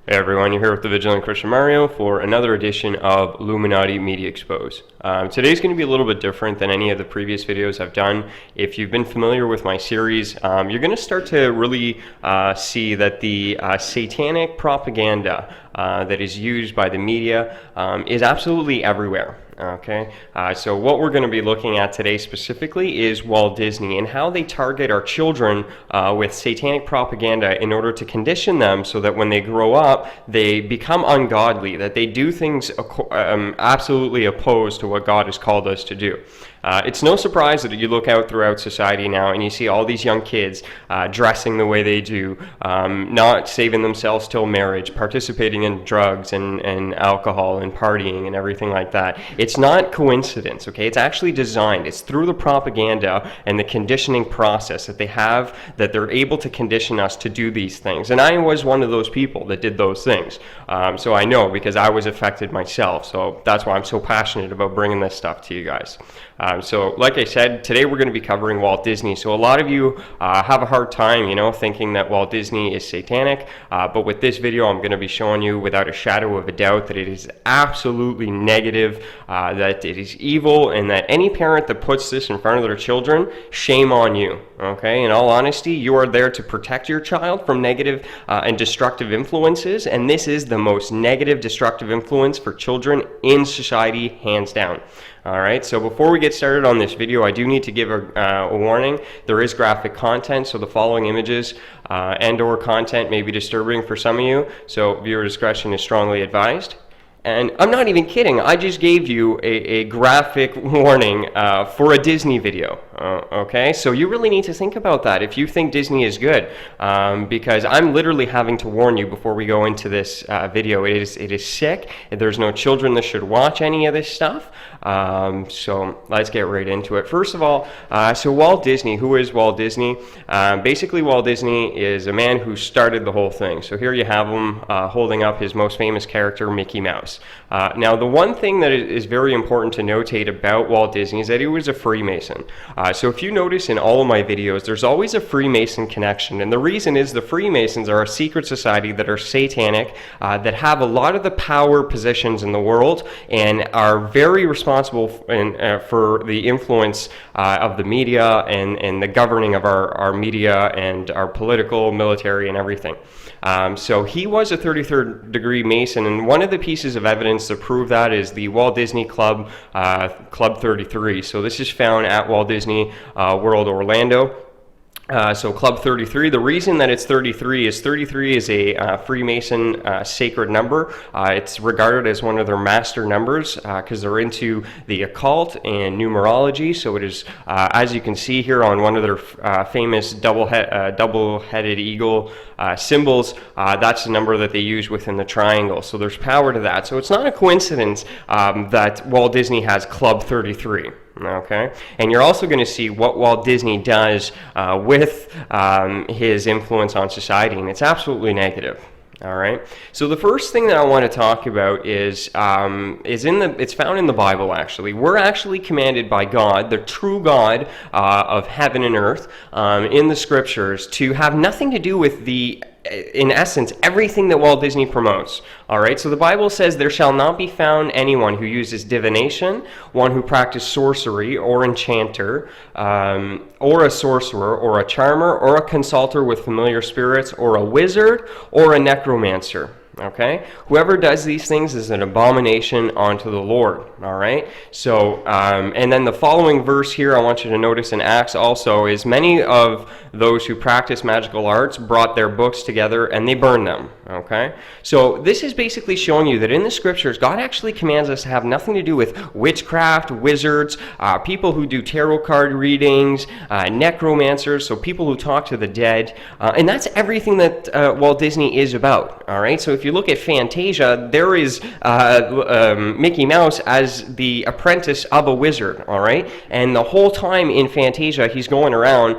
Hey everyone, you're here with the Vigilant Christian Mario for another edition of Illuminati Media Expose. Today's going to be a little bit different than any of the previous videos I've done. If you've been familiar with my series, you're going to start to really see that the satanic propaganda that is used by the media is absolutely everywhere. Okay, so what we're going to be looking at today specifically is Walt Disney and how they target our children with satanic propaganda in order to condition them so that when they grow up, they become ungodly, that they do things absolutely opposed to what God has called us to do. It's no surprise that you look out throughout society now and you see all these young kids dressing the way they do, not saving themselves till marriage, participating in drugs and alcohol and partying and everything like that. It's not coincidence, okay? It's actually designed. It's through the propaganda and the conditioning process that they have, that they're able to condition us to do these things. And I was one of those people that did those things. So I know because I was affected myself. So that's why I'm so passionate about bringing this stuff to you guys. So like I said, today we're going to be covering Walt Disney. So a lot of you have a hard time, thinking that Walt Disney is satanic. But with this video, I'm going to be showing you without a shadow of a doubt that it is absolutely negative, that it is evil, and that any parent that puts this in front of their children, shame on you. Okay, in all honesty, you are there to protect your child from negative and destructive influences, and this is the most negative, destructive influence for children in society, hands down. All right, so before we get started on this video, I do need to give a warning. There is graphic content, so the following images and/or content may be disturbing for some of you, so viewer discretion is strongly advised. And I'm not even kidding, I just gave you a graphic warning for a Disney video, okay? So you really need to think about that if you think Disney is good, because I'm literally having to warn you before we go into this video. It is sick, there's no children that should watch any of this stuff, so let's get right into it. First of all, so Walt Disney, who is Walt Disney? Basically, Walt Disney is a man who started the whole thing. So here you have him holding up his most famous character, Mickey Mouse. Now, the one thing that is very important to notate about Walt Disney is that he was a Freemason. So if you notice in all of my videos, there's always a Freemason connection. And the reason is the Freemasons are a secret society that are satanic, that have a lot of the power positions in the world and are very responsible for the influence of the media and the governing of our media and our political, military, and everything. So he was a 33rd degree Mason, and one of the pieces of evidence to prove that is the Walt Disney Club, Club 33. So this is found at Walt Disney World Orlando. So Club 33, the reason that it's 33 is a Freemason sacred number. It's regarded as one of their master numbers because they're into the occult and numerology. So it is, as you can see here on one of their famous double-headed eagle symbols, that's the number that they use within the triangle. So there's power to that. So it's not a coincidence that Walt Disney has Club 33. Okay, and you're also going to see what Walt Disney does with his influence on society, and it's absolutely negative. All right. So the first thing that I want to talk about is it's found in the Bible. Actually, we're actually commanded by God, the true God of heaven and earth, in the scriptures, to have nothing to do with in essence, everything that Walt Disney promotes. All right, so the Bible says, "There shall not be found anyone who uses divination, one who practices sorcery, or enchanter, or a sorcerer, or a charmer, or a consulter with familiar spirits, or a wizard, or a necromancer." Okay, whoever does these things is an abomination unto the Lord. All right, so and then the following verse here I want you to notice in Acts also is, many of those who practice magical arts brought their books together and they burned them. Okay, so this is basically showing you that in the scriptures God actually commands us to have nothing to do with witchcraft, wizards, people who do tarot card readings, necromancers, so people who talk to the dead, and that's everything that Walt Disney is about. All right, so if you look at Fantasia, there is Mickey Mouse as the apprentice of a wizard, all right? And the whole time in Fantasia, he's going around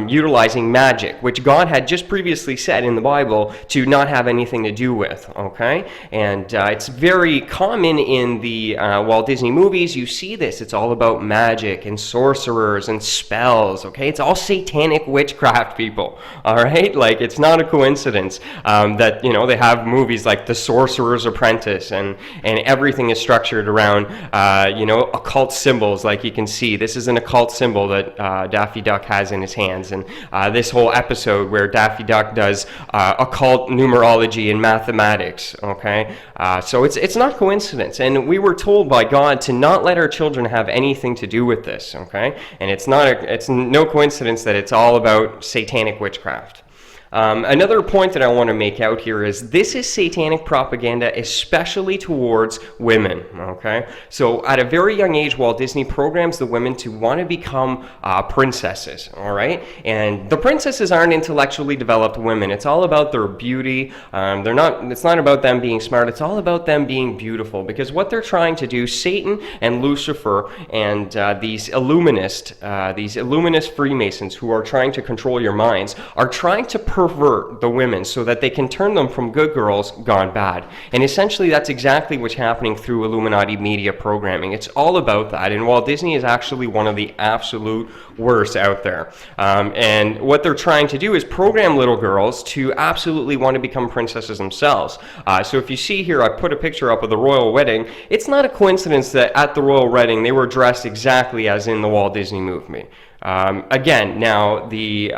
utilizing magic, which God had just previously said in the Bible to not have anything to do with, okay? And it's very common in the Walt Disney movies. You see this. It's all about magic and sorcerers and spells, okay? It's all satanic witchcraft, people, all right? Like, it's not a coincidence that, they have movies like The Sorcerer's Apprentice, and everything is structured around, occult symbols. Like you can see, this is an occult symbol that Daffy Duck has in his hands, and this whole episode where Daffy Duck does occult numerology and mathematics, okay? So it's not coincidence, and we were told by God to not let our children have anything to do with this, okay? And it's no coincidence that it's all about satanic witchcraft. Another point that I want to make out here is this is satanic propaganda, especially towards women, okay? So at a very young age, Walt Disney programs the women to want to become princesses, all right? And the princesses aren't intellectually developed women. It's all about their beauty. It's not about them being smart. It's all about them being beautiful, because what they're trying to do, Satan and Lucifer and these Illuminist Freemasons who are trying to control your minds, are trying to pervert the women so that they can turn them from good girls gone bad. And essentially that's exactly what's happening through Illuminati media programming. It's all about that, and Walt Disney is actually one of the absolute worst out there. And what they're trying to do is program little girls to absolutely want to become princesses themselves. So if you see here, I put a picture up of the royal wedding. It's not a coincidence that at the royal wedding they were dressed exactly as in the Walt Disney movie. Again, now the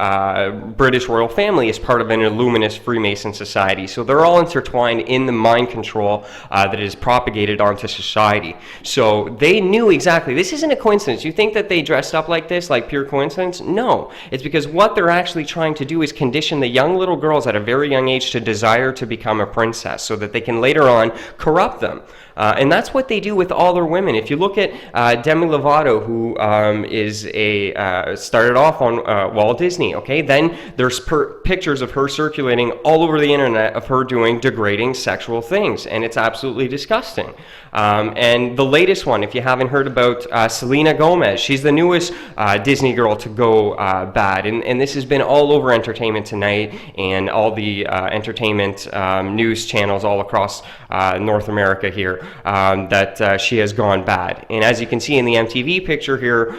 British royal family is part of an Illuminist Freemason society, so they're all intertwined in the mind control that is propagated onto society. So they knew exactly, this isn't a coincidence. You think that they dressed up like this, like pure coincidence? No, it's because what they're actually trying to do is condition the young little girls at a very young age to desire to become a princess so that they can later on corrupt them. And that's what they do with all their women. If you look at Demi Lovato, who started off on Walt Disney, okay? Then there's pictures of her circulating all over the internet of her doing degrading sexual things, and it's absolutely disgusting. And the latest one, if you haven't heard about Selena Gomez, she's the newest Disney girl to go bad, and this has been all over Entertainment Tonight and all the entertainment news channels all across North America here. That she has gone bad. And as you can see in the MTV picture here,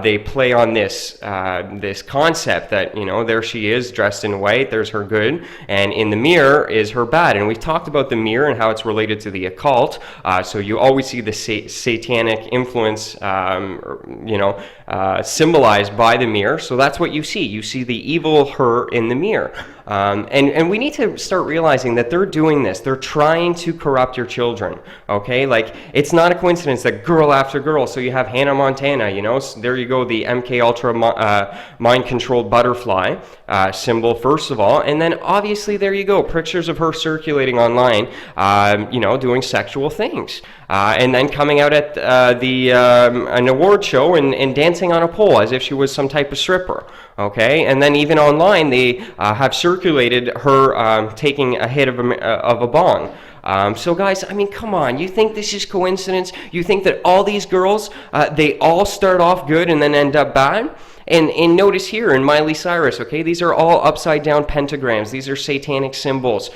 they play on this concept that, there she is dressed in white, there's her good, and in the mirror is her bad. And we've talked about the mirror and how it's related to the occult. So you always see the satanic influence, symbolized by the mirror. So that's what you see. You see the evil her in the mirror. And we need to start realizing that they're doing this. They're trying to corrupt your children, okay? Like, it's not a coincidence that girl after girl, so you have Hannah Montana, there you go, the MK Ultra mind-controlled butterfly symbol, first of all, and then obviously there you go, pictures of her circulating online, doing sexual things. And then coming out at an award show and dancing on a pole as if she was some type of stripper, okay? And then even online, they have circulated her taking a hit of a bong. So guys, I mean, come on, you think this is coincidence? You think that all these girls, they all start off good and then end up bad? And notice here in Miley Cyrus, okay, these are all upside down pentagrams. These are satanic symbols.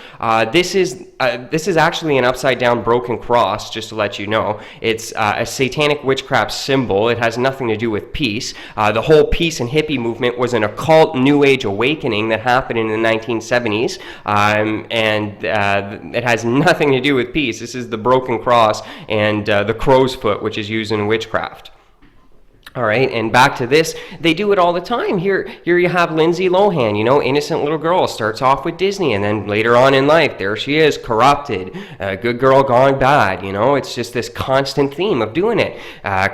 This is actually an upside down broken cross, just to let you know. It's a satanic witchcraft symbol. It has nothing to do with peace. The whole peace and hippie movement was an occult New Age awakening that happened in the 1970s, and it has nothing to do with peace. This is the broken cross and the crow's foot, which is used in witchcraft. All right, and back to this, they do it all the time. Here you have Lindsay Lohan, innocent little girl, starts off with Disney, and then later on in life, there she is, corrupted, good girl gone bad, it's just this constant theme of doing it.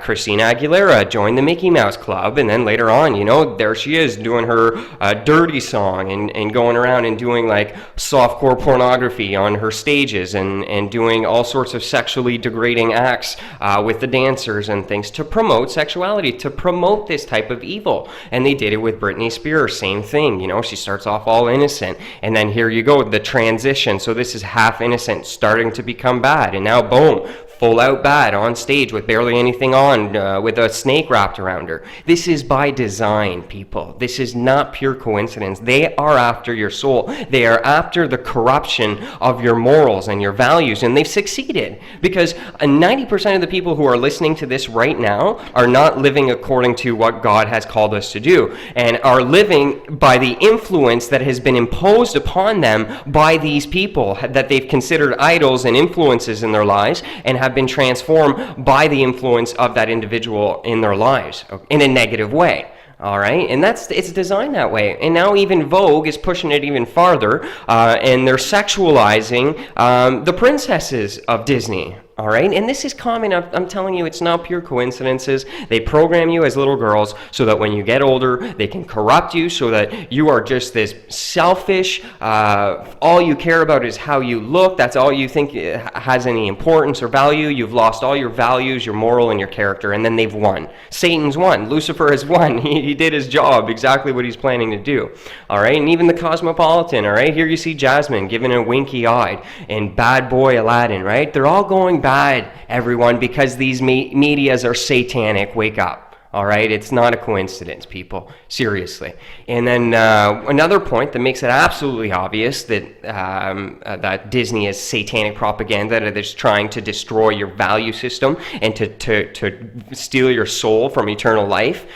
Christina Aguilera joined the Mickey Mouse Club, and then later on, there she is doing her dirty song and going around and doing like softcore pornography on her stages and doing all sorts of sexually degrading acts with the dancers and things to promote sexuality, to promote this type of evil. And they did it with Britney Spears, same thing, she starts off all innocent, and then here you go, the transition. So this is half innocent starting to become bad, and now boom, full out bad on stage with barely anything on, with a snake wrapped around her. This is by design, people. This is not pure coincidence. They are after your soul. They are after the corruption of your morals and your values, and they've succeeded, because 90% of the people who are listening to this right now are not living according to what God has called us to do, and are living by the influence that has been imposed upon them by these people that they've considered idols and influences in their lives, and have been transformed by the influence of that individual in their lives in a negative way. All right, and it's designed that way. And now even Vogue is pushing it even farther, and they're sexualizing the princesses of Disney. All right, and this is common. I'm telling you, it's not pure coincidences. They program you as little girls so that when you get older, they can corrupt you so that you are just this selfish, all you care about is how you look. That's all you think has any importance or value. You've lost all your values, your moral, and your character, and then they've won. Satan's won. Lucifer has won. He did his job, exactly what he's planning to do. All right, and even the Cosmopolitan, all right, here you see Jasmine giving a winky eye, and bad boy Aladdin, right? They're all going bad, everyone, because these medias are satanic. Wake up. All right, it's not a coincidence, people. Seriously. And then another point that makes it absolutely obvious that that Disney is satanic propaganda that is trying to destroy your value system and to steal your soul from eternal life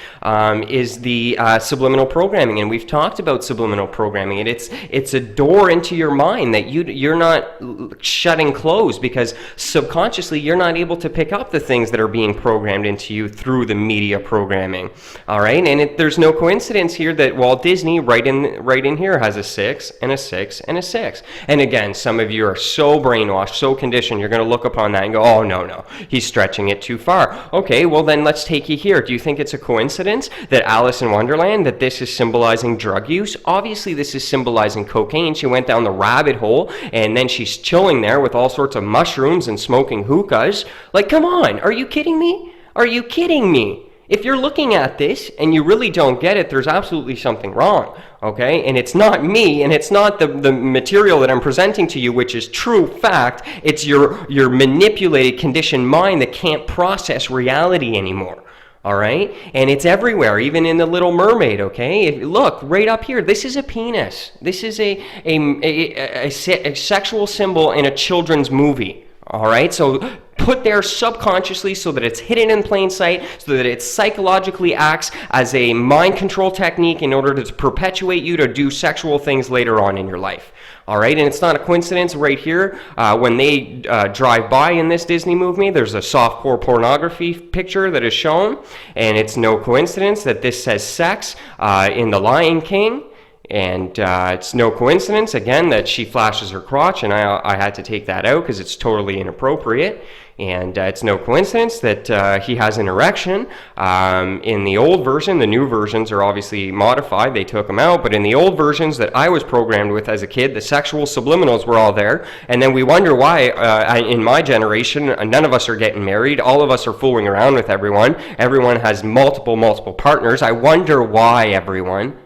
is the subliminal programming. And we've talked about subliminal programming, and it's a door into your mind that you're not shutting closed, because subconsciously you're not able to pick up the things that are being programmed into you through the media programming. All right, and there's no coincidence here that Walt Disney right in here has a 6 and a 6 and a 6. And again, some of you are so brainwashed, so conditioned, you're going to look upon that and go, oh no, he's stretching it too far. Okay, well then let's take you here. Do you think it's a coincidence that Alice in Wonderland, that this is symbolizing drug use? Obviously this is symbolizing cocaine. She went down the rabbit hole, and then she's chilling there with all sorts of mushrooms and smoking hookahs. Like, come on, are you kidding me? Are you kidding me? If you're looking at this and you really don't get it, there's absolutely something wrong, okay? And it's not me, and it's not the material that I'm presenting to you, which is true fact. It's your manipulated, conditioned mind that can't process reality anymore, all right? And it's everywhere, even in The Little Mermaid, okay? Look, right up here, this is a penis. This is a sexual symbol in a children's movie, all right? So put there subconsciously so that it's hidden in plain sight, so that it psychologically acts as a mind control technique in order to perpetuate you to do sexual things later on in your life. All right, and it's not a coincidence right here. When they drive by in this Disney movie, there's a softcore pornography picture that is shown, and it's no coincidence that this says sex in The Lion King. And it's no coincidence, again, that she flashes her crotch, and I had to take that out because it's totally inappropriate. And it's no coincidence that he has an erection. In the old version, the new versions are obviously modified. They took them out. But in the old versions that I was programmed with as a kid, the sexual subliminals were all there. And then we wonder why, in my generation, none of us are getting married. All of us are fooling around with everyone. Everyone has multiple partners. I wonder why, everyone.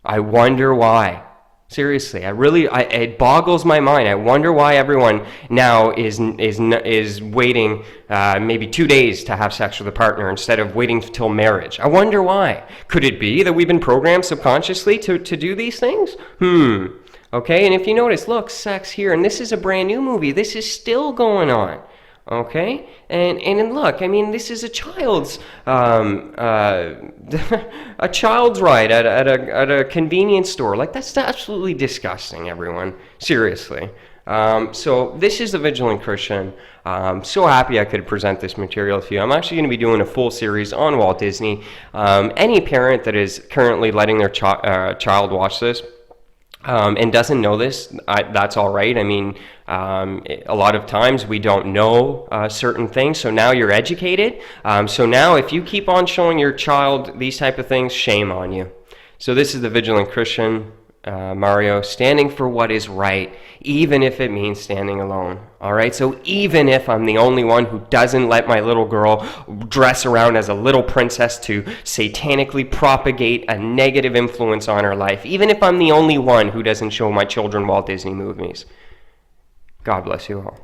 I wonder why. Seriously, it boggles my mind. I wonder why everyone now is waiting maybe 2 days to have sex with a partner instead of waiting till marriage. I wonder why. Could it be that we've been programmed subconsciously to do these things? Okay, and if you notice, look, sex here, and this is a brand new movie. This is still going on. Okay, and look, I mean, this is a child's a child's ride at a convenience store. Like, that's absolutely disgusting, everyone. Seriously. So this is the Vigilant Christian. I'm so happy I could present this material to you. I'm actually going to be doing a full series on Walt Disney. Any parent that is currently letting their child watch this and doesn't know this, that's all right. I mean, a lot of times we don't know certain things, so now you're educated. So now if you keep on showing your child these type of things, shame on you. So this is the Vigilant Christian, Mario, standing for what is right, even if it means standing alone. All right, so even if I'm the only one who doesn't let my little girl dress around as a little princess to satanically propagate a negative influence on her life, even if I'm the only one who doesn't show my children Walt Disney movies, God bless you all.